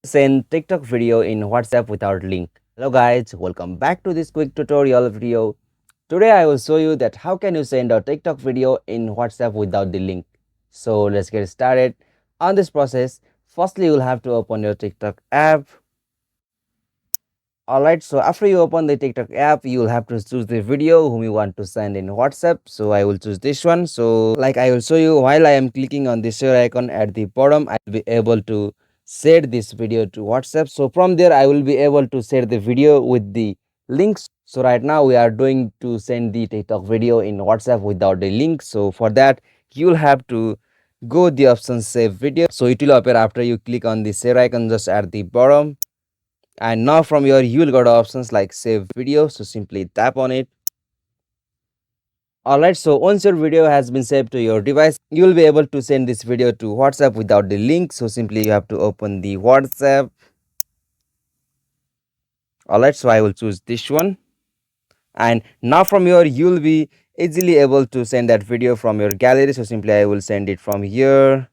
Send TikTok video in WhatsApp without link. Hello guys, welcome back to this quick tutorial video. Today I will show you that how can you send a TikTok video in WhatsApp without the link. So let's get started on this process. Firstly, you'll have to open your TikTok app. Alright, so after you open the TikTok app, you'll have to choose the video whom you want to send in WhatsApp. So I will choose this one. So like I will show you, while I am clicking on this share icon at the bottom, I will be able to share this video to WhatsApp. So from there, I will be able to share the video with the links. So right now we are doing to send the TikTok video in WhatsApp without the link. So for that, you'll have to go the option save video. So it will appear after you click on the share icon just at the bottom, and now from here you will got options like save video, so simply tap on it. Alright, so once your video has been saved to your device, you will be able to send this video to WhatsApp without the link. So simply you have to open the WhatsApp. Alright, so I will choose this one, and now from here you will be easily able to send that video from your gallery. So simply I will send it from here.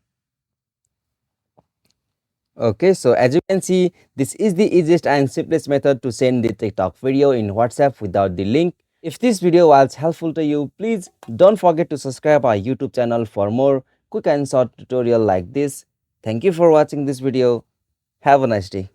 Okay, so as you can see, this is the easiest and simplest method to send the TikTok video in WhatsApp without the link. If this video was helpful to you, please don't forget to subscribe our YouTube channel for more quick and short tutorial like this. Thank you for watching this video. Have a nice day.